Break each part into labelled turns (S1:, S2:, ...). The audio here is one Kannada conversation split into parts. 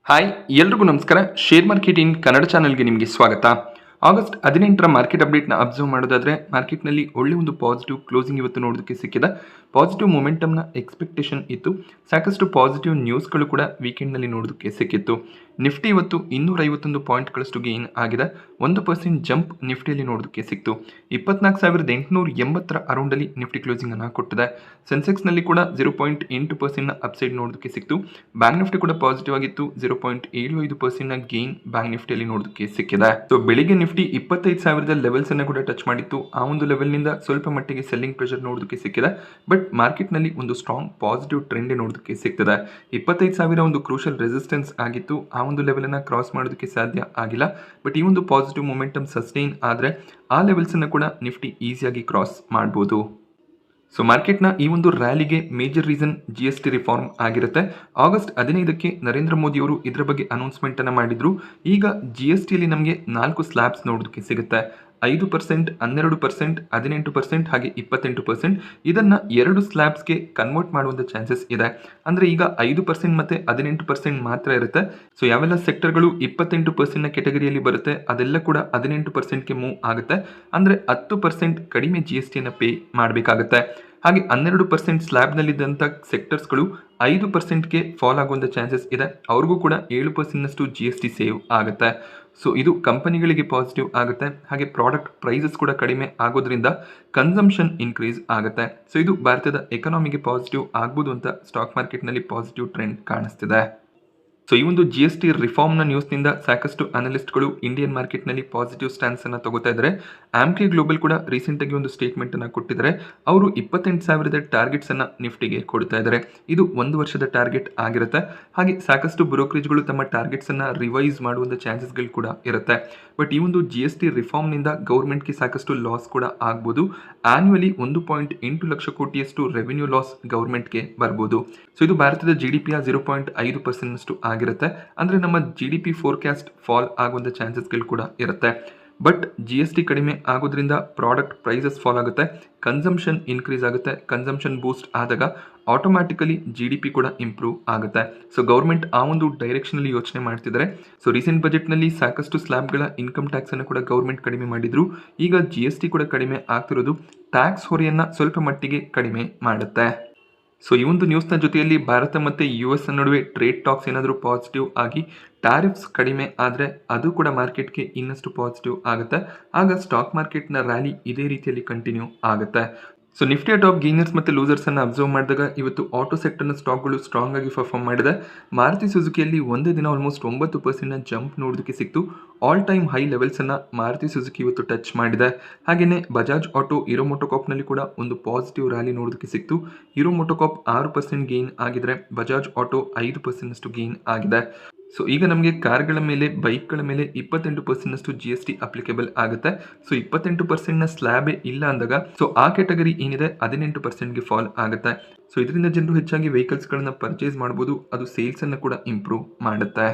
S1: ಹಾಯ್ ಎಲ್ರಿಗೂ ನಮಸ್ಕಾರ. ಶೇರ್ ಮಾರ್ಕೆಟ್ ಇನ್ ಕನ್ನಡ ಚಾನಲ್ಗೆ ನಿಮಗೆ ಸ್ವಾಗತ. ಆಗಸ್ಟ್ 18ರ ಮಾರ್ಕೆಟ್ ಅಪ್ಡೇಟ್ನ ಅಬ್ಸರ್ವ್ ಮಾಡೋದಾದ್ರೆ ಮಾರ್ಕೆಟ್ನಲ್ಲಿ ಒಳ್ಳೆ ಒಂದು ಪಾಸಿಟಿವ್ ಕ್ಲೋಸಿಂಗ್ ಇವತ್ತು ನೋಡೋದಕ್ಕೆ ಸಿಕ್ಕಿದೆ. ಪಾಸಿಟಿವ್ ಮೊಮೆಂಟಮ್ನ ಎಕ್ಸ್ಪೆಕ್ಟೇಷನ್ ಇತ್ತು. ಸಾಕಷ್ಟು ಪಾಸಿಟಿವ್ ನ್ಯೂಸ್ಗಳು ಕೂಡ ವೀಕೆಂಡ್ನಲ್ಲಿ ನೋಡೋದಕ್ಕೆ ಸಿಕ್ಕಿತ್ತು. ನಿಫ್ಟಿ ಇವತ್ತು 251 ಪಾಯಿಂಟ್ಗಳಷ್ಟು ಗೇನ್ ಆಗಿದೆ. 1% ಜಂಪ್ ನಿಫ್ಟಿಯಲ್ಲಿ ನೋಡೋದಕ್ಕೆ ಸಿಕ್ತು. 24,880 ಅರೌಂಡಲ್ಲಿ ನಿಫ್ಟಿ ಕ್ಲೋಸಿಂಗ್ ಅನ್ನು ಕೊಟ್ಟಿದೆ. ಸೆನ್ಸೆಕ್ಸ್ನಲ್ಲಿ ಕೂಡ 0.8% ಅಪ್ಸೈಡ್ ನೋಡೋದಕ್ಕೆ ಸಿಕ್ತು. ಬ್ಯಾಂಕ್ ನಿಫ್ಟಿ ಕೂಡ ಪಾಸಿಟಿವ್ ಆಗಿತ್ತು. 0.75% ಗೇನ್ ಬ್ಯಾಂಕ್ ನಿಫ್ಟಿಯಲ್ಲಿ ನೋಡೋದಕ್ಕೆ ಸಿಕ್ಕಿದೆ. ಸೊ ಬೆಳಿಗ್ಗೆ ನಿಫ್ಟಿ 25,000 ಲೆವೆಲ್ಸ್ ಅನ್ನು ಕೂಡ ಟಚ್ ಮಾಡಿತ್ತು. ಆ ಒಂದು ಲೆವೆಲ್ ನಿಂದ ಸ್ವಲ್ಪ ಮಟ್ಟಿಗೆ ಸೆಲ್ಲಿಂಗ್ ಪ್ರೆಷರ್ ನೋಡೋದಕ್ಕೆ ಸಿಕ್ಕಿದೆ. ಬಟ್ ಮಾರ್ಕೆಟ್ ನಲ್ಲಿ ಒಂದು ಸ್ಟ್ರಾಂಗ್ ಪಾಸಿಟಿವ್ ಟ್ರೆಂಡ್ ನೋಡೋದಕ್ಕೆ ಸಿಗ್ತದೆ. 25,000 ಒಂದು ಕ್ರೂಷಿಯಲ್ ರೆಸಿಸ್ಟೆನ್ಸ್ ಆಗಿತ್ತು. ಆ ಒಂದು ಲೆವೆಲ್ ಅನ್ನ ಕ್ರಾಸ್ ಮಾಡೋದಕ್ಕೆ ಸಾಧ್ಯ ಆಗಿಲ್ಲ. ಬಟ್ ಈ ಒಂದು ಪಾಸಿಟಿವ್ ಮೊಮೆಂಟಮ್ ಸಸ್ಟೈನ್ ಆದ್ರೆ ಆ ಲೆವೆಲ್ಸ್ ಅನ್ನು ಕೂಡ ನಿಫ್ಟಿ ಈಸಿಯಾಗಿ ಕ್ರಾಸ್ ಮಾಡಬಹುದು. ಸೊ ಮಾರ್ಕೆಟ್ನ ಈ ಒಂದು ರ್ಯಾಲಿಗೆ ಮೇಜರ್ ರೀಸನ್ GST ರಿಫಾರ್ಮ್ ಆಗಿರುತ್ತೆ. ಆಗಸ್ಟ್ 15ಕ್ಕೆ ನರೇಂದ್ರ ಮೋದಿ ಅವರು ಇದರ ಬಗ್ಗೆ ಅನೌನ್ಸ್ಮೆಂಟ್ ಅನ್ನ ಮಾಡಿದ್ರು. ಈಗ GSTಯಲ್ಲಿ ನಮಗೆ 4 ಸ್ಲ್ಯಾಬ್ಸ್ ನೋಡೋದಕ್ಕೆ ಸಿಗುತ್ತೆ. 5%, 12%, 18% ಹಾಗೆ 28%. ಇದನ್ನ 2 ಸ್ಲ್ಯಾಬ್ಸ್ಗೆ ಕನ್ವರ್ಟ್ ಮಾಡುವಂಥ ಚಾನ್ಸಸ್ ಇದೆ. ಅಂದ್ರೆ ಈಗ 5% ಮತ್ತೆ 18% ಮಾತ್ರ ಇರುತ್ತೆ. ಸೊ ಯಾವೆಲ್ಲ ಸೆಕ್ಟರ್ಗಳು 28% ಕೆಟಗರಿಯಲ್ಲಿ ಬರುತ್ತೆ ಅದೆಲ್ಲ ಕೂಡ 18%ಗೆ ಮೂವ್ ಆಗುತ್ತೆ. ಅಂದ್ರೆ 10% ಕಡಿಮೆ GSTಯನ್ನು ಪೇ ಮಾಡಬೇಕಾಗುತ್ತೆ. ಹಾಗೆ 12% ಸ್ಲ್ಯಾಬ್ನಲ್ಲಿದ್ದಂಥ ಸೆಕ್ಟರ್ಸ್ಗಳು 5%ಗೆ ಫಾಲ್ ಆಗುವಂಥ ಚಾನ್ಸಸ್ ಇದೆ. ಅವ್ರಿಗೂ ಕೂಡ 7%ನಷ್ಟು GST ಸೇವ್ ಆಗುತ್ತೆ. ಸೊ ಇದು ಕಂಪನಿಗಳಿಗೆ ಪಾಸಿಟಿವ್ ಆಗುತ್ತೆ. ಹಾಗೆ ಪ್ರಾಡಕ್ಟ್ ಪ್ರೈಸಸ್ ಕೂಡ ಕಡಿಮೆ ಆಗೋದ್ರಿಂದ ಕನ್ಸಂಪ್ಷನ್ ಇನ್ಕ್ರೀಸ್ ಆಗುತ್ತೆ. ಸೊ ಇದು ಭಾರತದ ಎಕಾನಮಿಗೆ ಪಾಸಿಟಿವ್ ಆಗ್ಬೋದು ಅಂತ ಸ್ಟಾಕ್ ಮಾರ್ಕೆಟ್ನಲ್ಲಿ ಪಾಸಿಟಿವ್ ಟ್ರೆಂಡ್ ಕಾಣಿಸ್ತಿದೆ. ಸೊ ಈ ಒಂದು GST ರಿಫಾರ್ಮ್ನ ನ್ಯೂಸ್ನಿಂದ ಸಾಕಷ್ಟು ಅನಲಿಸ್ಟ್ಗಳು ಇಂಡಿಯನ್ ಮಾರ್ಕೆಟ್ನಲ್ಲಿ ಪಾಸಿಟಿವ್ ಸ್ಟ್ಯಾನ್ಸ್ ಅನ್ನು ತಗೋತಾ ಇದ್ದಾರೆ. ಆಮ್ಕೆ ಗ್ಲೋಬಲ್ ಕೂಡ ರೀಸೆಂಟ್ ಆಗಿ ಒಂದು ಸ್ಟೇಟ್ಮೆಂಟ್ ಅನ್ನು ಕೊಟ್ಟಿದ್ದಾರೆ. ಅವರು 28,000 ಟಾರ್ಗೆಟ್ಸ್ ಅನ್ನ ನಿಫ್ಟಿಗೆ ಕೊಡ್ತಾ ಇದ್ದಾರೆ. ಇದು 1 ವರ್ಷದ ಟಾರ್ಗೆಟ್ ಆಗಿರುತ್ತೆ. ಹಾಗೆ ಸಾಕಷ್ಟು ಬ್ರೋಕರೇಜ್ಗಳು ತಮ್ಮ ಟಾರ್ಗೆಟ್ಸ್ ಅನ್ನ ರಿವೈಸ್ ಮಾಡುವಂತ ಚಾನ್ಸಸ್ಗಳು ಕೂಡ ಇರುತ್ತೆ. ಬಟ್ ಈ ಒಂದು GST ರಿಫಾರ್ಮ್ನಿಂದ ಗೌರ್ಮೆಂಟ್ಗೆ ಸಾಕಷ್ಟು ಲಾಸ್ ಕೂಡ ಆಗ್ಬೋದು. ಆನ್ಯುವಲಿ 1.8 ಲಕ್ಷ ಕೋಟಿಯಷ್ಟು ರೆವಿನ್ಯೂ ಲಾಸ್ ಗೌರ್ಮೆಂಟ್ಗೆ ಬರ್ಬೋದು. ಸೊ ಇದು ಭಾರತದ GDPಯ 0.5% ಆಗಿರುತ್ತೆ. ಅಂದ್ರೆ ನಮ್ಮ GDP ಫೋರ್ಕಾಸ್ಟ್ ಫಾಲ್ ಆಗುವಂತ ಚಾನ್ಸಸ್ಗಳು ಕೂಡ ಇರುತ್ತೆ. ಬಟ್ GST ಕಡಿಮೆ ಆಗೋದ್ರಿಂದ ಪ್ರಾಡಕ್ಟ್ ಪ್ರೈಸಸ್ ಫಾಲ್ ಆಗುತ್ತೆ, ಕನ್ಸಂಪ್ಷನ್ ಇನ್ಕ್ರೀಸ್ ಆಗುತ್ತೆ. ಕನ್ಸಂಪ್ಷನ್ ಬೂಸ್ಟ್ ಆದಾಗ ಆಟೋಮ್ಯಾಟಿಕಲಿ GDP ಕೂಡ ಇಂಪ್ರೂವ್ ಆಗುತ್ತೆ. ಸೊ ಗೌರ್ಮೆಂಟ್ ಆ ಒಂದು ಡೈರೆಕ್ಷನ್ ಅಲ್ಲಿ ಯೋಚನೆ ಮಾಡ್ತಿದ್ದಾರೆ. ಸೊ ರೀಸೆಂಟ್ ಬಜೆಟ್ ನಲ್ಲಿ ಸಾಕಷ್ಟು ಸ್ಲ್ಯಾಬ್ಗಳ ಇನ್ಕಮ್ ಟ್ಯಾಕ್ಸ್ ಅನ್ನು ಕೂಡ ಗೌರ್ಮೆಂಟ್ ಕಡಿಮೆ ಮಾಡಿದ್ರು. ಈಗ GST ಕೂಡ ಕಡಿಮೆ ಆಗ್ತಿರೋದು ಟ್ಯಾಕ್ಸ್ ಹೊರೆಯನ್ನ ಸ್ವಲ್ಪ ಮಟ್ಟಿಗೆ ಕಡಿಮೆ ಮಾಡುತ್ತೆ. ಸೊ ಈ ಒಂದು ನ್ಯೂಸ್ನ ಜೊತೆಯಲ್ಲಿ ಭಾರತ ಮತ್ತು US ನಡುವೆ ಟ್ರೇಡ್ ಟಾಕ್ಸ್ ಏನಾದರೂ ಪಾಸಿಟಿವ್ ಆಗಿ ಟ್ಯಾರಿಫ್ಸ್ ಕಡಿಮೆ ಆದರೆ ಅದು ಕೂಡ ಮಾರ್ಕೆಟ್ಗೆ ಇನ್ನಷ್ಟು ಪಾಸಿಟಿವ್ ಆಗುತ್ತೆ. ಆಗ ಸ್ಟಾಕ್ ಮಾರ್ಕೆಟ್ನ ರ್ಯಾಲಿ ಇದೇ ರೀತಿಯಲ್ಲಿ ಕಂಟಿನ್ಯೂ ಆಗುತ್ತೆ. ಸೊ ನಿಫ್ಟಿಯ ಟಾಪ್ ಗೇನರ್ಸ್ ಮತ್ತು ಲೂಸರ್ಸ್ ಅನ್ನು ಅಬ್ಸರ್ವ್ ಮಾಡಿದಾಗ ಇವತ್ತು ಆಟೋ ಸೆಕ್ಟರ್ನ ಸ್ಟಾಕ್ಗಳು ಸ್ಟ್ರಾಂಗ್ ಆಗಿ ಪರ್ಫಾರ್ಮ್ ಮಾಡಿದೆ. ಮಾರುತಿ ಸುಜುಕಿಯಲ್ಲಿ ಒಂದೇ ದಿನ ಆಲ್ಮೋಸ್ಟ್ 9% ಜಂಪ್ ನೋಡೋದಕ್ಕೆ ಸಿಕ್ತು. ಆಲ್ ಟೈಮ್ ಹೈ ಲೆವೆಲ್ಸ್ ಅನ್ನ ಮಾರುತಿ ಸುಜುಕಿ ಇವತ್ತು ಟಚ್ ಮಾಡಿದೆ. ಹಾಗೆಯೇ ಬಜಾಜ್ ಆಟೋ ಹೀರೋ ಮೋಟೋಕಾರ್ಪ್ನಲ್ಲಿ ಕೂಡ ಒಂದು ಪಾಸಿಟಿವ್ ರ್ಯಾಲಿ ನೋಡೋದಕ್ಕೆ ಸಿಕ್ತು. ಹೀರೋ ಮೋಟೋಕಾರ್ಪ್ 6% ಗೇನ್ ಆಗಿದ್ರೆ ಬಜಾಜ್ ಆಟೋ 5% ಗೇನ್ ಆಗಿದೆ. ಸೊ ಈಗ ನಮಗೆ ಕಾರ್ಗಳ ಮೇಲೆ ಬೈಕ್ಗಳ ಮೇಲೆ 28%ನಷ್ಟು GST ಅಪ್ಲಿಕೇಬಲ್ ಆಗುತ್ತೆ. ಸೊ 28%ನ ಸ್ಲ್ಯಾಬೇ ಇಲ್ಲ ಅಂದಾಗ ಸೊ ಆ ಕೆಟಗರಿ ಏನಿದೆ 18%ಗೆ ಫಾಲ್ ಆಗುತ್ತೆ. ಸೊ ಇದರಿಂದ ಜನರು ಹೆಚ್ಚಾಗಿ ವೆಹಿಕಲ್ಸ್ಗಳನ್ನ ಪರ್ಚೇಸ್ ಮಾಡ್ಬೋದು. ಅದು ಸೇಲ್ಸ್ ಅನ್ನು ಕೂಡ ಇಂಪ್ರೂವ್ ಮಾಡುತ್ತೆ.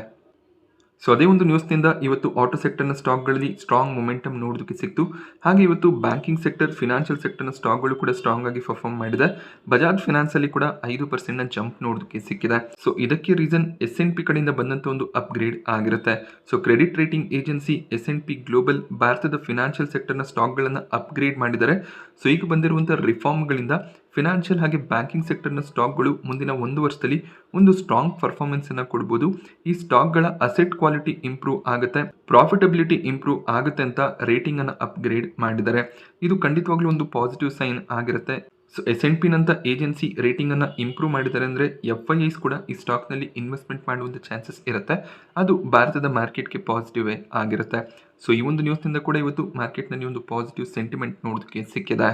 S1: ಸೊ ಅದೇ ಒಂದು ನ್ಯೂಸ್ನಿಂದ ಇವತ್ತು ಆಟೋ ಸೆಕ್ಟರ್ನ ಸ್ಟಾಕ್ಗಳಲ್ಲಿ ಸ್ಟ್ರಾಂಗ್ ಮೊಮೆಂಟಮ್ ನೋಡೋದಕ್ಕೆ ಸಿಕ್ತು. ಹಾಗೆ ಇವತ್ತು ಬ್ಯಾಂಕಿಂಗ್ ಸೆಕ್ಟರ್, ಫಿನಾನ್ಷಿಯಲ್ ಸೆಕ್ಟರ್ನ ಸ್ಟಾಕ್ಗಳು ಕೂಡ ಸ್ಟ್ರಾಂಗ್ ಆಗಿ ಪರ್ಫಾರ್ಮ್ ಮಾಡಿದೆ. ಬಜಾಜ್ ಫಿನಾನ್ಸ್ ಅಲ್ಲಿ ಕೂಡ 5% ಜಂಪ್ ನೋಡೋದಕ್ಕೆ ಸಿಕ್ಕಿದೆ. ಸೊ ಇದಕ್ಕೆ ರೀಸನ್ S&P ಕಡೆಯಿಂದ ಬಂದಂತ ಒಂದು ಅಪ್ಗ್ರೇಡ್ ಆಗಿರುತ್ತೆ. So credit rating agency S&P global ಭಾರತದ ಫಿನಾನ್ಷಿಯಲ್ ಸೆಕ್ಟರ್ನ ಸ್ಟಾಕ್ಗಳನ್ನು ಅಪ್ಗ್ರೇಡ್ ಮಾಡಿದ್ದಾರೆ. ಸೊ ಈಗ ಬಂದಿರುವಂತಹ ರಿಫಾರ್ಮ್ಗಳಿಂದ ಫಿನಾನ್ಷಿಯಲ್ ಹಾಗೆ ಬ್ಯಾಂಕಿಂಗ್ ಸೆಕ್ಟರ್ನ ಸ್ಟಾಕ್ಗಳು ಮುಂದಿನ 1 ವರ್ಷದಲ್ಲಿ ಒಂದು ಸ್ಟ್ರಾಂಗ್ ಪರ್ಫಾರ್ಮೆನ್ಸ್ ಅನ್ನು ಕೊಡಬಹುದು. ಈ ಸ್ಟಾಕ್ಗಳ ಅಸೆಟ್ ಕ್ವಾಲಿಟಿ ಇಂಪ್ರೂವ್ ಆಗುತ್ತೆ, ಪ್ರಾಫಿಟಬಿಲಿಟಿ ಇಂಪ್ರೂವ್ ಆಗುತ್ತೆ ಅಂತ ರೇಟಿಂಗ್ ಅನ್ನು ಅಪ್ಗ್ರೇಡ್ ಮಾಡಿದ್ದಾರೆ. ಇದು ಖಂಡಿತವಾಗ್ಲೂ ಒಂದು ಪಾಸಿಟಿವ್ ಸೈನ್ ಆಗಿರುತ್ತೆ. ಸೊ S&P ನಂತ ಏಜೆನ್ಸಿ ರೇಟಿಂಗ್ ಅನ್ನ ಇಂಪ್ರೂವ್ ಮಾಡಿದ್ದಾರೆ ಅಂದ್ರೆ FIIs ಕೂಡ ಈ ಸ್ಟಾಕ್ ನಲ್ಲಿ ಇನ್ವೆಸ್ಟ್ಮೆಂಟ್ ಮಾಡುವಂತ ಚಾನ್ಸಸ್ ಇರುತ್ತೆ. ಅದು ಭಾರತದ ಮಾರ್ಕೆಟ್ಗೆ ಪಾಸಿಟಿವ್ ಆಗಿರುತ್ತೆ. ಸೊ ಈ ಒಂದು ನ್ಯೂಸ್ನಿಂದ ಕೂಡ ಇವತ್ತು ಮಾರ್ಕೆಟ್ ನಲ್ಲಿ ಒಂದು ಪಾಸಿಟಿವ್ ಸೆಂಟಿಮೆಂಟ್ ನೋಡೋದಕ್ಕೆ ಸಿಕ್ಕಿದೆ.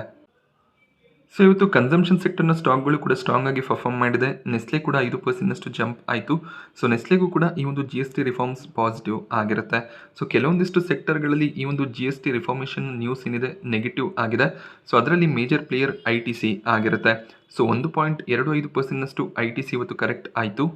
S1: ಸೊ ಇವತ್ತು ಕನ್ಸಂಪ್ಷನ್ ಸೆಕ್ಟರ್ನ ಸ್ಟಾಕ್ಗಳು ಕೂಡ ಸ್ಟ್ರಾಂಗ್ ಆಗಿ ಪರ್ಫಾರ್ಮ್ ಮಾಡಿದೆ. ನೆಸ್ಲೆ ಕೂಡ 5%ನಷ್ಟು ಜಂಪ್ ಆಯಿತು. ಸೊ ನೆಸ್ಲೆಗೂ ಕೂಡ ಈ ಒಂದು GST ರಿಫಾರ್ಮ್ಸ್ ಪಾಸಿಟಿವ್ ಆಗಿರುತ್ತೆ. ಸೊ ಕೆಲವೊಂದಿಷ್ಟು ಸೆಕ್ಟರ್ಗಳಲ್ಲಿ ಈ ಒಂದು GST ರಿಫಾರ್ಮೇಷನ್ ನ್ಯೂಸ್ ಏನಿದೆ ನೆಗೆಟಿವ್ ಆಗಿದೆ. ಸೊ ಅದರಲ್ಲಿ ಮೇಜರ್ ಪ್ಲೇಯರ್ ITC ಆಗಿರುತ್ತೆ. ಸೊ 1.25%ನಷ್ಟು ITC ಇವತ್ತು ಕರೆಕ್ಟ್ ಆಯಿತು.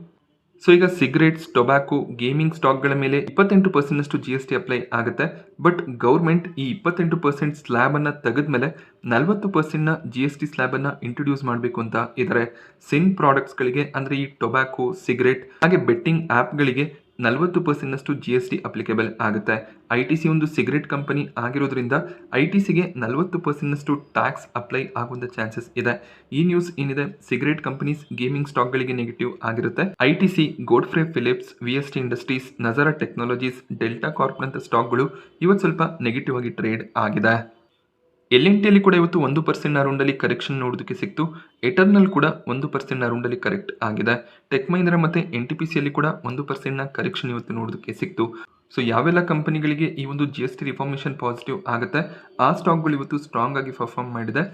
S1: ಸೊ ಈಗ ಸಿಗರೇಟ್ಸ್, ಟೊಬ್ಯಾಕೋ, ಗೇಮಿಂಗ್ ಸ್ಟಾಕ್ಗಳ ಮೇಲೆ 28%ನಷ್ಟು GST ಅಪ್ಲೈ ಆಗುತ್ತೆ. ಬಟ್ ಗೌರ್ಮೆಂಟ್ ಈ 28% ಸ್ಲ್ಯಾಬ್ ಅನ್ನ ತೆಗೆದ್ಮೇಲೆ 40%ನ GST ಸ್ಲ್ಯಾಬ್ ಅನ್ನ ಇಂಟ್ರೊಡ್ಯೂಸ್ ಮಾಡಬೇಕು ಅಂತ ಇದ್ದಾರೆ. ಸಿನ್ ಪ್ರಾಡಕ್ಟ್ಸ್ಗಳಿಗೆ ಅಂದ್ರೆ ಈ ಟೊಬ್ಯಾಕೋ, ಸಿಗರೇಟ್ ಹಾಗೆ ಬೆಟ್ಟಿಂಗ್ ಆ್ಯಪ್ಗಳಿಗೆ 40% GST ಅಪ್ಲಿಕೇಬಲ್ ಆಗುತ್ತೆ. ITC ಒಂದು ಸಿಗರೆಟ್ ಕಂಪನಿ ಆಗಿರೋದ್ರಿಂದ ITCಗೆ 40% ಟ್ಯಾಕ್ಸ್ ಅಪ್ಲೈ ಆಗುವಂಥ ಚಾನ್ಸಸ್ ಇದೆ. ಈ ನ್ಯೂಸ್ ಏನಿದೆ ಸಿಗರೆಟ್ ಕಂಪನೀಸ್ ಗೇಮಿಂಗ್ ಸ್ಟಾಕ್ಗಳಿಗೆ ನೆಗೆಟಿವ್ ಆಗಿರುತ್ತೆ. ITC, Godfrey Phillips, VST industries, Nazara technologies, Delta ಕಾರ್ಪ್ನಂಥ ಸ್ಟಾಕ್ಗಳು ಇವತ್ತು ಸ್ವಲ್ಪ ನೆಗೆಟಿವ್ ಆಗಿ ಟ್ರೇಡ್ ಆಗಿದೆ. LNTಯಲ್ಲಿ ಕೂಡ ಇವತ್ತು 1% ರೌಂಡಲ್ಲಿ ಕರೆಕ್ಷನ್ ನೋಡೋದಕ್ಕೆ ಸಿಕ್ತು. ಎಟರ್ನಲ್ ಕೂಡ 1% ರೌಂಡಲ್ಲಿ ಕರೆಕ್ಟ್ ಆಗಿದೆ. ಟೆಕ್ ಮಹೀಂದ್ರ ಮತ್ತು NTPCಯಲ್ಲಿ ಕೂಡ 1% ಕರೆಕ್ಷನ್ ಇವತ್ತು ನೋಡೋದಕ್ಕೆ ಸಿಕ್ತು. ಸೊ ಯಾವೆಲ್ಲ ಕಂಪನಿಗಳಿಗೆ ಈ ಒಂದು GST ರಿಫಾರ್ಮೇಷನ್ ಪಾಸಿಟಿವ್ ಆಗುತ್ತೆ ಆ ಸ್ಟಾಕ್ಗಳು ಇವತ್ತು ಸ್ಟ್ರಾಂಗ್ ಆಗಿ ಪರ್ಫಾರ್ಮ್ ಮಾಡಿದೆ.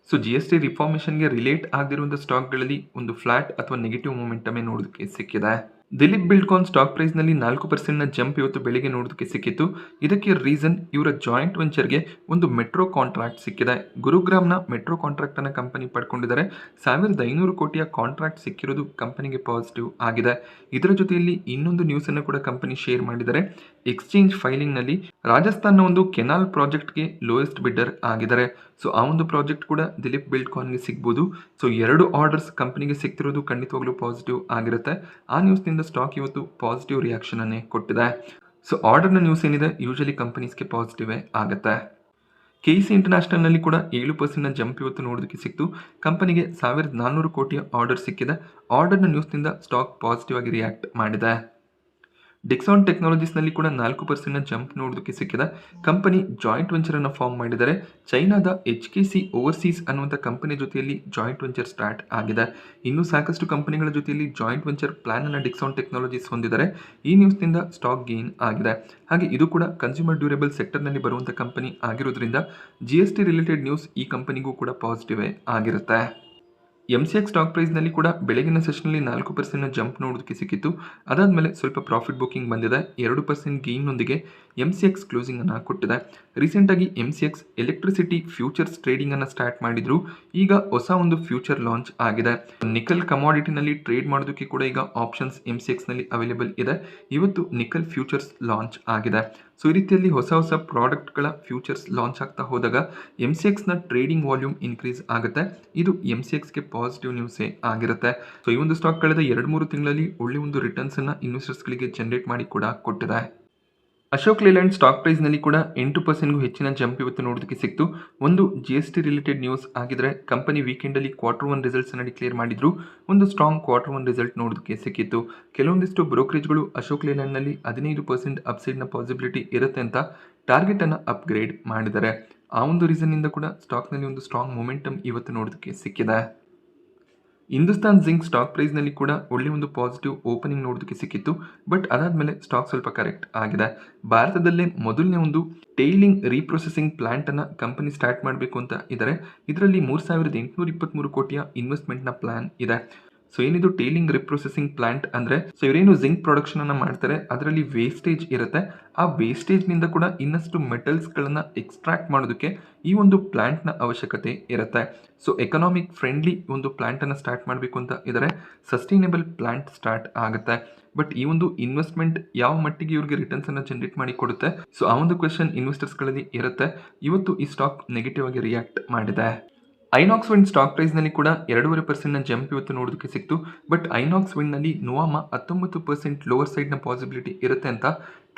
S1: ಸೊ GST ರಿಫಾರ್ಮೇಷನ್ಗೆ ರಿಲೇಟ್ ಆಗದಿರುವಂಥ ಸ್ಟಾಕ್ಗಳಲ್ಲಿ ಒಂದು ಫ್ಲಾಟ್ ಅಥವಾ ನೆಗೆಟಿವ್ ಮೊಮೆಂಟಮೇ ನೋಡೋದಕ್ಕೆ ಸಿಕ್ಕಿದೆ. ದಿಲೀಪ್ ಬಿಲ್ಡ್ಕಾನ್ ಸ್ಟಾಕ್ ಪ್ರೈಸ್ನಲ್ಲಿ 4% ಜಂಪ್ ಇವತ್ತು ಬೆಳಿಗ್ಗೆ ನೋಡೋದಕ್ಕೆ ಸಿಕ್ಕಿತ್ತು. ಇದಕ್ಕೆ ರೀಸನ್ ಇವರ ಜಾಯಿಂಟ್ ವೆಂಚರ್ಗೆ ಒಂದು ಮೆಟ್ರೋ ಕಾಂಟ್ರಾಕ್ಟ್ ಸಿಕ್ಕಿದೆ. ಗುರುಗ್ರಾಮ್ನ ಮೆಟ್ರೋ ಕಾಂಟ್ರಾಕ್ಟನ್ನು ಕಂಪನಿ ಪಡ್ಕೊಂಡಿದ್ದಾರೆ. 1500 ಕೋಟಿಯ ಕಾಂಟ್ರಾಕ್ಟ್ ಸಿಕ್ಕಿರೋದು ಕಂಪನಿಗೆ ಪಾಸಿಟಿವ್ ಆಗಿದೆ. ಇದರ ಜೊತೆಯಲ್ಲಿ ಇನ್ನೊಂದು ನ್ಯೂಸನ್ನು ಕೂಡ ಕಂಪನಿ ಶೇರ್ ಮಾಡಿದ್ದಾರೆ. ಎಕ್ಸ್ಚೇಂಜ್ ಫೈಲಿಂಗ್ನಲ್ಲಿ ರಾಜಸ್ಥಾನ ಒಂದು ಕೆನಾಲ್ ಪ್ರಾಜೆಕ್ಟ್ಗೆ ಲೋಯೆಸ್ಟ್ ಬಿಡ್ಡರ್ ಆಗಿದ್ದಾರೆ. ಸೊ ಆ ಒಂದು ಪ್ರಾಜೆಕ್ಟ್ ಕೂಡ ದಿಲೀಪ್ ಬಿಲ್ಡ್ಕಾನ್ಗೆ ಸಿಗ್ಬೋದು. ಸೊ 2 ಆರ್ಡರ್ಸ್ ಕಂಪನಿಗೆ ಸಿಗ್ತಿರೋದು ಖಂಡಿತವಾಗ್ಲೂ ಪಾಸಿಟಿವ್ ಆಗಿರುತ್ತೆ. ಆ ನ್ಯೂಸ್ನಿಂದ ಸ್ಟಾಕ್ ಇವತ್ತು ಪಾಸಿಟಿವ್ ರಿಯಾಕ್ಷನ್ ಅನ್ನೇ ಕೊಟ್ಟಿದೆ. ಸೊ ಆರ್ಡರ್ನ ನ್ಯೂಸ್ ಏನಿದೆ ಯೂಶಲಿ ಕಂಪನೀಸ್ಗೆ ಪಾಸಿಟಿವ್ ಆಗುತ್ತೆ. KEC ಇಂಟರ್ನ್ಯಾಷನಲ್ನಲ್ಲಿ ಕೂಡ 7% ಜಂಪ್ ಇವತ್ತು ನೋಡೋದಕ್ಕೆ ಸಿಕ್ತು. ಕಂಪನಿಗೆ 1400 ಕೋಟಿಯ ಆರ್ಡರ್ ಸಿಕ್ಕಿದೆ. ಆರ್ಡರ್ನ ನ್ಯೂಸ್ನಿಂದ ಸ್ಟಾಕ್ ಪಾಸಿಟಿವ್ ಆಗಿ ರಿಯಾಕ್ಟ್ ಮಾಡಿದೆ. ಡಿಕ್ಸಾನ್ ಟೆಕ್ನಾಲಜೀಸ್ನಲ್ಲಿ ಕೂಡ 4% ಜಂಪ್ ನೋಡೋದಕ್ಕೆ ಸಿಕ್ಕಿದೆ. ಕಂಪನಿ ಜಾಯಿಂಟ್ ವೆಂಚರನ್ನು ಫಾರ್ಮ್ ಮಾಡಿದ್ದಾರೆ. ಚೈನಾದ HKC ಓವರ್ಸೀಸ್ ಅನ್ನುವಂಥ ಕಂಪನಿ ಜೊತೆಯಲ್ಲಿ ಜಾಯಿಂಟ್ ವೆಂಚರ್ ಸ್ಟಾರ್ಟ್ ಆಗಿದೆ. ಇನ್ನೂ ಸಾಕಷ್ಟು ಕಂಪನಿಗಳ ಜೊತೆಯಲ್ಲಿ ಜಾಯಿಂಟ್ ವೆಂಚರ್ ಪ್ಲಾನ್ ಅನ್ನು ಡಿಕ್ಸಾನ್ ಟೆಕ್ನಾಲಜೀಸ್ ಹೊಂದಿದ್ದಾರೆ. ಈ ನ್ಯೂಸ್ನಿಂದ ಸ್ಟಾಕ್ ಗೇನ್ ಆಗಿದೆ. ಹಾಗೆ ಇದು ಕೂಡ ಕನ್ಸ್ಯೂಮರ್ ಡ್ಯೂರೇಬಲ್ ಸೆಕ್ಟರ್ನಲ್ಲಿ ಬರುವಂಥ ಕಂಪನಿ ಆಗಿರೋದ್ರಿಂದ GST ರಿಲೇಟೆಡ್ ನ್ಯೂಸ್ ಈ ಕಂಪನಿಗೂ ಕೂಡ ಪಾಸಿಟಿವ್ ಆಗಿರುತ್ತೆ. MCX ಸ್ಟಾಕ್ ಪ್ರೈಸ್ನಲ್ಲಿ ಕೂಡ ಬೆಳಗಿನ ಸೆಷನ್ನಲ್ಲಿ 4% ಜಂಪ್ ನೋಡೋದಕ್ಕೆ ಸಿಕ್ಕಿತ್ತು. ಅದಾದಮೇಲೆ ಸ್ವಲ್ಪ ಪ್ರಾಫಿಟ್ ಬುಕ್ಕಿಂಗ್ ಬಂದಿದೆ. 2% ಗೇನ್ನೊಂದಿಗೆ MCX ಕ್ಲೋಸಿಂಗ್ ಅನ್ನು ಕೊಟ್ಟಿದೆ. ರೀಸೆಂಟಾಗಿ MCX ಎಲೆಕ್ಟ್ರಿಸಿಟಿ ಫ್ಯೂಚರ್ಸ್ ಟ್ರೇಡಿಂಗ್ ಅನ್ನು ಸ್ಟಾರ್ಟ್ ಮಾಡಿದ್ರು. ಈಗ ಹೊಸ ಒಂದು ಫ್ಯೂಚರ್ ಲಾಂಚ್ ಆಗಿದೆ. ನಿಕಲ್ ಕಮಾಡಿಟಿನಲ್ಲಿ ಟ್ರೇಡ್ ಮಾಡೋದಕ್ಕೆ ಕೂಡ ಈಗ ಆಪ್ಷನ್ಸ್ MCXನಲ್ಲಿ ಅವೈಲೇಬಲ್ ಇದೆ. ಇವತ್ತು ನಿಕಲ್ ಫ್ಯೂಚರ್ಸ್ ಲಾಂಚ್ ಆಗಿದೆ. ಸೊ ಈ ರೀತಿಯಲ್ಲಿ ಹೊಸ ಪ್ರಾಡಕ್ಟ್ಗಳ ಫ್ಯೂಚರ್ಸ್ ಲಾಂಚ್ ಆಗ್ತಾ ಹೋದಾಗ MCXನ ಟ್ರೇಡಿಂಗ್ ವಾಲ್ಯೂಮ್ ಇನ್ಕ್ರೀಸ್ ಆಗುತ್ತೆ. ಇದು MCXಗೆ ಪಾಸಿಟಿವ್ ನ್ಯೂಸೇ ಆಗಿರುತ್ತೆ. ಸೊ ಈ ಒಂದು ಸ್ಟಾಕ್ ಕಳೆದ 2-3 ತಿಂಗಳಲ್ಲಿ ಒಳ್ಳೆ ಒಂದು ರಿಟರ್ನ್ಸ್ ಅನ್ನು ಇನ್ವೆಸ್ಟರ್ಸ್ಗಳಿಗೆ ಜನರೇಟ್ ಮಾಡಿ ಕೂಡ ಕೊಟ್ಟಿದೆ. ಅಶೋಕ್ ಲೇಲ್ಯಾಂಡ್ ಸ್ಟಾಕ್ ಪ್ರೈಸ್ನಲ್ಲಿ ಕೂಡ 8%ಗೂ ಹೆಚ್ಚಿನ ಜಂಪ್ ಇವತ್ತು ನೋಡೋದಕ್ಕೆ ಸಿಕ್ತು. ಒಂದು GST ರಿಲೇಟೆಡ್ ನ್ಯೂಸ್ ಆಗಿದ್ರೆ ಕಂಪನಿ ವೀಕೆಂಡಲ್ಲಿ Q1 ರಿಸಲ್ಟ್ಸ್ ಅನ್ನು ಡಿಕ್ಲೇರ್ ಮಾಡಿದ್ರು. ಒಂದು ಸ್ಟ್ರಾಂಗ್ Q1 ರಿಸಲ್ಟ್ ನೋಡೋದಕ್ಕೆ ಸಿಕ್ಕಿತ್ತು. ಕೆಲವೊಂದಿಷ್ಟು ಬ್ರೋಕರೇಜ್ಗಳು ಅಶೋಕ್ ಲೇಲ್ಯಾಂಡ್ನಲ್ಲಿ 15% ಅಪ್ಸೈಡ್ನ ಪಾಸಿಬಿಲಿಟಿ ಇರುತ್ತೆ ಅಂತ ಟಾರ್ಗೆಟ್ ಅನ್ನು ಅಪ್ಗ್ರೇಡ್ ಮಾಡಿದ್ದಾರೆ. ಆ ಒಂದು ರೀಸನ್ನಿಂದ ಕೂಡ ಸ್ಟಾಕ್ನಲ್ಲಿ ಒಂದು ಸ್ಟ್ರಾಂಗ್ ಮೊಮೆಂಟಮ್ ಇವತ್ತು ನೋಡೋದಕ್ಕೆ ಸಿಕ್ಕಿದೆ. ಹಿಂದೂಸ್ತಾನ್ ಜಿಂಕ್ ಸ್ಟಾಕ್ ಪ್ರೈಸ್ನಲ್ಲಿ ಕೂಡ ಒಳ್ಳೆ ಒಂದು ಪಾಸಿಟಿವ್ ಓಪನಿಂಗ್ ನೋಡೋದಕ್ಕೆ ಸಿಕ್ಕಿತ್ತು. ಬಟ್ ಅದಾದಮೇಲೆ ಸ್ಟಾಕ್ ಸ್ವಲ್ಪ ಕರೆಕ್ಟ್ ಆಗಿದೆ. ಭಾರತದಲ್ಲೇ ಮೊದಲನೇ ಒಂದು ಟೈಲಿಂಗ್ ರೀಪ್ರೊಸೆಸಿಂಗ್ ಪ್ಲಾಂಟನ್ನು ಕಂಪನಿ ಸ್ಟಾರ್ಟ್ ಮಾಡಬೇಕು ಅಂತ ಇದ್ದಾರೆ. ಇದರಲ್ಲಿ 3823 ಕೋಟಿಯ ಇನ್ವೆಸ್ಟ್ಮೆಂಟ್ನ ಪ್ಲಾನ್ ಇದೆ. ಸೊ ಏನಿದು ಟೈಲಿಂಗ್ ರಿಪ್ರೊಸೆಸಿಂಗ್ ಪ್ಲಾಂಟ್ ಅಂದರೆ ಸೊ ಇವರೇನು ಜಿಂಕ್ ಪ್ರೊಡಕ್ಷನ್ ಅನ್ನು ಮಾಡ್ತಾರೆ ಅದರಲ್ಲಿ ವೇಸ್ಟೇಜ್ ಇರುತ್ತೆ. ಆ ವೇಸ್ಟೇಜ್ನಿಂದ ಕೂಡ ಇನ್ನಷ್ಟು ಮೆಟಲ್ಸ್ಗಳನ್ನು ಎಕ್ಸ್ಟ್ರಾಕ್ಟ್ ಮಾಡೋದಕ್ಕೆ ಈ ಒಂದು ಪ್ಲಾಂಟ್ನ ಅವಶ್ಯಕತೆ ಇರುತ್ತೆ. ಸೊ ಎಕನಾಮಿಕ್ ಫ್ರೆಂಡ್ಲಿ ಒಂದು ಪ್ಲಾಂಟನ್ನು ಸ್ಟಾರ್ಟ್ ಮಾಡಬೇಕು ಅಂತ ಇದ್ದಾರೆ. ಸಸ್ಟೈನೇಬಲ್ ಪ್ಲಾಂಟ್ ಸ್ಟಾರ್ಟ್ ಆಗುತ್ತೆ. ಬಟ್ ಈ ಒಂದು ಇನ್ವೆಸ್ಟ್ಮೆಂಟ್ ಯಾವ ಮಟ್ಟಿಗೆ ಇವ್ರಿಗೆ ರಿಟರ್ನ್ಸನ್ನು ಜನರೇಟ್ ಮಾಡಿ ಕೊಡುತ್ತೆ, ಸೊ ಆ ಒಂದು ಕ್ವೆಶನ್ ಇನ್ವೆಸ್ಟರ್ಸ್ಗಳಲ್ಲಿ ಇರುತ್ತೆ. ಇವತ್ತು ಈ ಸ್ಟಾಕ್ ನೆಗೆಟಿವ್ ಆಗಿ ರಿಯಾಕ್ಟ್ ಮಾಡಿದೆ. ಐನಾಕ್ಸ್ ವಿಂಡ್ ಸ್ಟಾಕ್ ಪ್ರೈಸ್ನಲ್ಲಿ ಕೂಡ 2.5% ಜಂಪ್ ಇವತ್ತು ನೋಡೋದಕ್ಕೆ ಸಿಕ್ತು. ಬಟ್ ಐನಾಕ್ಸ್ ವಿಂಡ್ನಲ್ಲಿ ನೋವಾಮಾ 19% ಲೋವರ್ ಸೈಡ್ನ ಪಾಸಿಬಿಲಿಟಿ ಇರುತ್ತೆ ಅಂತ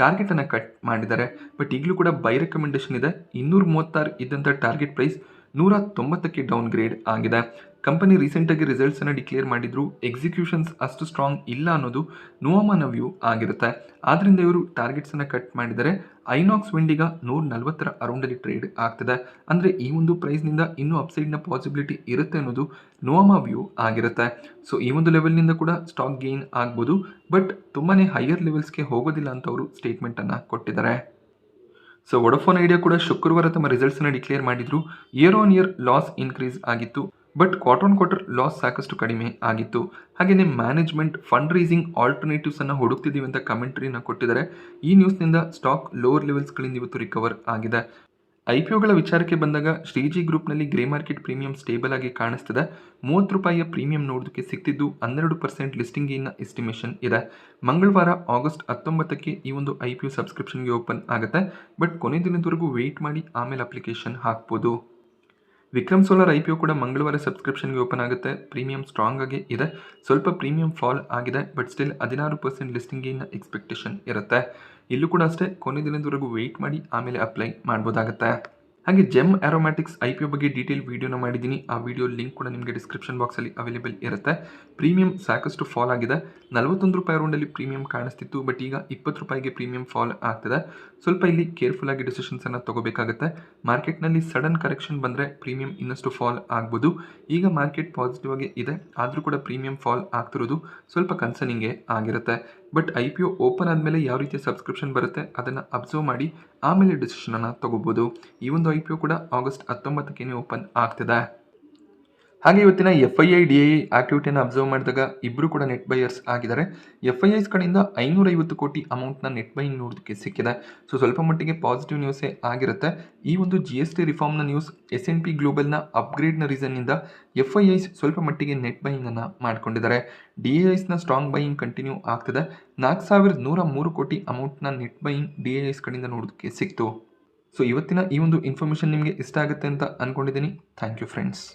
S1: ಟಾರ್ಗೆಟನ್ನು ಕಟ್ ಮಾಡಿದ್ದಾರೆ. ಬಟ್ ಈಗಲೂ ಕೂಡ ಬೈ ರೆಕಮೆಂಡೇಶನ್ ಇದೆ. 236 ಇದ್ದಂಥ ಟಾರ್ಗೆಟ್ ಪ್ರೈಸ್ 190ಕ್ಕೆ ಡೌನ್ ಗ್ರೇಡ್ ಆಗಿದೆ. ಕಂಪನಿ ರೀಸೆಂಟಾಗಿ ರಿಸಲ್ಟ್ಸನ್ನು ಡಿಕ್ಲೇರ್ ಮಾಡಿದ್ರು. ಎಕ್ಸಿಕ್ಯೂಷನ್ಸ್ ಅಷ್ಟು ಸ್ಟ್ರಾಂಗ್ ಇಲ್ಲ ಅನ್ನೋದು ನೋವಾಮಾನ ವ್ಯೂ ಆಗಿರುತ್ತೆ. ಆದ್ದರಿಂದ ಇವರು ಟಾರ್ಗೆಟ್ಸನ್ನು ಕಟ್ ಮಾಡಿದರೆ ಐನಾಕ್ಸ್ ವಿಂಡಿಗ 140ರ ಅರೌಂಡಲ್ಲಿ ಟ್ರೇಡ್ ಆಗ್ತಿದೆ. ಅಂದರೆ ಈ ಒಂದು ಪ್ರೈಸ್ನಿಂದ ಇನ್ನೂ ಅಪ್ಸೈಡ್ನ ಪಾಸಿಬಿಲಿಟಿ ಇರುತ್ತೆ ಅನ್ನೋದು ನೋವಾಮಾ ವ್ಯೂ ಆಗಿರುತ್ತೆ. ಸೊ ಈ ಒಂದು ಲೆವೆಲ್ನಿಂದ ಕೂಡ ಸ್ಟಾಕ್ ಗೇನ್ ಆಗ್ಬೋದು. ಬಟ್ ತುಂಬಾ ಹೈಯರ್ ಲೆವೆಲ್ಸ್ಗೆ ಹೋಗೋದಿಲ್ಲ ಅಂತ ಅವರು ಸ್ಟೇಟ್ಮೆಂಟನ್ನು ಕೊಟ್ಟಿದ್ದಾರೆ. ಸೊ ವೊಡಾಫೋನ್ ಐಡಿಯಾ ಕೂಡ ಶುಕ್ರವಾರ ತಮ್ಮ ರಿಸಲ್ಟ್ಸನ್ನು ಡಿಕ್ಲೇರ್ ಮಾಡಿದ್ರು. Year on year loss increase ಆಗಿತ್ತು. ಬಟ್ ಕ್ವಾರ್ಟರ್ ಲಾಸ್ ಸಾಕಷ್ಟು ಕಡಿಮೆ ಆಗಿತ್ತು. ಹಾಗೆಯೇ ಮ್ಯಾನೇಜ್ಮೆಂಟ್ ಫಂಡ್ ರೈಸಿಂಗ್ ಆಲ್ಟರ್ನೇಟಿವ್ಸ್ ಅನ್ನು ಹುಡುಕ್ತಿದ್ದೀವಿ ಅಂತ ಕಮೆಂಟ್ರಿನ ಕೊಟ್ಟಿದ್ದಾರೆ. ಈ ನ್ಯೂಸ್ನಿಂದ ಸ್ಟಾಕ್ ಲೋವರ್ ಲೆವೆಲ್ಸ್ಗಳಿಂದ ಇವತ್ತು ರಿಕವರ್ ಆಗಿದೆ. IPOಗಳ ವಿಚಾರಕ್ಕೆ ಬಂದಾಗ ಶ್ರೀಜಿ ಗ್ರೂಪ್ನಲ್ಲಿ ಗ್ರೇ ಮಾರ್ಕೆಟ್ ಪ್ರೀಮಿಯಂ ಸ್ಟೇಬಲ್ ಆಗಿ ಕಾಣಿಸ್ತಿದೆ. 30 ರೂಪಾಯಿಯ ಪ್ರೀಮಿಯಂ ನೋಡೋದಕ್ಕೆ ಸಿಕ್ತಿದ್ದು 12% ಲಿಸ್ಟಿಂಗ್ ಗೇನ್ನ ಎಸ್ಟಿಮೇಷನ್ ಇದೆ. ಮಂಗಳವಾರ ಆಗಸ್ಟ್ 19ಕ್ಕೆ ಈ ಒಂದು IPO ಸಬ್ಸ್ಕ್ರಿಪ್ಷನ್ಗೆ ಓಪನ್ ಆಗುತ್ತೆ. ಬಟ್ ಕೊನೆ ದಿನದವರೆಗೂ ವೆಯ್ಟ್ ಮಾಡಿ ಆಮೇಲೆ ಅಪ್ಲಿಕೇಶನ್ ಹಾಕ್ಬೋದು. ವಿಕ್ರಮ್ ಸೋಲಾರ್ IPO ಕೂಡ ಮಂಗಳವಾರ ಸಬ್ಸ್ಕ್ರಿಪ್ಷನ್ಗೆ ಓಪನ್ ಆಗುತ್ತೆ. ಪ್ರೀಮಿಯಂ ಸ್ಟ್ರಾಂಗ್ ಆಗಿ ಇದೆ. ಸ್ವಲ್ಪ ಪ್ರೀಮಿಯಂ ಫಾಲ್ ಆಗಿದೆ, but still 16% listing gain expectation ಇರುತ್ತೆ. ಇಲ್ಲೂ ಕೂಡ ಅಷ್ಟೇ ಕೊನೆ ದಿನದವರೆಗೂ ವೆಯ್ಟ್ ಮಾಡಿ ಆಮೇಲೆ ಅಪ್ಲೈ ಮಾಡ್ಬೋದಾಗುತ್ತೆ. ಹಾಗೆ ಜೆಮ್ ಆರೋಮ್ಯಾಟಿಕ್ಸ್ IPO ಬಗ್ಗೆ ಡೀಟೇಲ್ ವಿಡಿಯೋನ ಮಾಡಿದ್ದೀನಿ. ಆ ವಿಡಿಯೋ ಲಿಂಕ್ ಕೂಡ ನಿಮಗೆ ಡಿಸ್ಕ್ರಿಪ್ಷನ್ ಬಾಕ್ಸಲ್ಲಿ ಅವೈಲೇಬಲ್ ಇರುತ್ತೆ. ಪ್ರೀಮಿಯಂ ಸಾಕಷ್ಟು ಫಾಲ್ ಆಗಿದೆ. ₹41 ಅರೌಂಡಲ್ಲಿ ಪ್ರೀಮಿಯಂ ಕಾಣಿಸ್ತಿತ್ತು, ಬಟ್ ಈಗ ₹20ಗೆ ಪ್ರೀಮಿಯಂ ಫಾಲ್ ಆಗ್ತಿದೆ. ಸ್ವಲ್ಪ ಇಲ್ಲಿ ಕೇರ್ಫುಲ್ ಆಗಿ ಡಿಸಿಷನ್ಸನ್ನು ತಗೋಬೇಕಾಗುತ್ತೆ. ಮಾರ್ಕೆಟ್ನಲ್ಲಿ ಸಡನ್ ಕರೆಕ್ಷನ್ ಬಂದರೆ ಪ್ರೀಮಿಯಂ ಇನ್ನಷ್ಟು ಫಾಲ್ ಆಗ್ಬೋದು. ಈಗ ಮಾರ್ಕೆಟ್ ಪಾಸಿಟಿವ್ ಆಗಿ ಇದೆ, ಆದರೂ ಕೂಡ ಪ್ರೀಮಿಯಂ ಫಾಲ್ ಆಗ್ತಿರೋದು ಸ್ವಲ್ಪ ಕನ್ಸರ್ನಿಂಗೇ ಆಗಿರುತ್ತೆ. ಬಟ್ IPO ಓಪನ್ ಆದಮೇಲೆ ಯಾವ ರೀತಿಯ ಸಬ್ಸ್ಕ್ರಿಪ್ಷನ್ ಬರುತ್ತೆ ಅದನ್ನು ಅಬ್ಸರ್ವ್ ಮಾಡಿ ಆಮೇಲೆ ಡಿಸಿಷನನ್ನು ತಗೋಬೋದು. ಈ ಒಂದು IPO ಕೂಡ ಆಗಸ್ಟ್ 19ಕ್ಕೆ ಓಪನ್ ಆಗ್ತಿದೆ. ಹಾಗೆ ಇವತ್ತಿನ FII DII ಆಕ್ಟಿವಿಟಿಯನ್ನು ಅಬ್ಸರ್ವ್ ಮಾಡಿದಾಗ ಇಬ್ಬರು ಕೂಡ ನೆಟ್ ಬೈಯರ್ಸ್ ಆಗಿದ್ದಾರೆ. FIIs ಕಡೆಯಿಂದ 550 ಕೋಟಿ ಅಮೌಂಟ್ನ ನೆಟ್ ಬೈಯಿಂಗ್ ನೋಡೋದಕ್ಕೆ ಸಿಕ್ಕಿದೆ. ಸೊ ಸ್ವಲ್ಪ ಮಟ್ಟಿಗೆ ಪಾಸಿಟಿವ್ ನ್ಯೂಸೇ ಆಗಿರುತ್ತೆ. ಈ ಒಂದು GST ರಿಫಾರ್ಮ್ನ ನ್ಯೂಸ್, S&P ಗ್ಲೋಬಲ್ನ ಅಪ್ಗ್ರೇಡ್ನ ರೀಸನ್ನಿಂದ FIIs ಸ್ವಲ್ಪ ಮಟ್ಟಿಗೆ ನೆಟ್ ಬೈಯಿಂಗನ್ನು ಮಾಡ್ಕೊಂಡಿದ್ದಾರೆ. DIIಸ್ನ ಸ್ಟ್ರಾಂಗ್ ಬೈಯಿಂಗ್ ಕಂಟಿನ್ಯೂ ಆಗ್ತಿದೆ. 4103 ಕೋಟಿ ಅಮೌಂಟ್ನ ನೆಟ್ ಬೈಯಿಂಗ್ DIIs ಕಡೆಯಿಂದ ನೋಡೋದಕ್ಕೆ ಸಿಕ್ತು. ಸೊ ಇವತ್ತಿನ ಈ ಒಂದು ಇನ್ಫಾರ್ಮೇಷನ್ ನಿಮಗೆ ಇಷ್ಟ ಆಗುತ್ತೆ ಅಂತ ಅಂದ್ಕೊಂಡಿದ್ದೀನಿ. Thank you friends.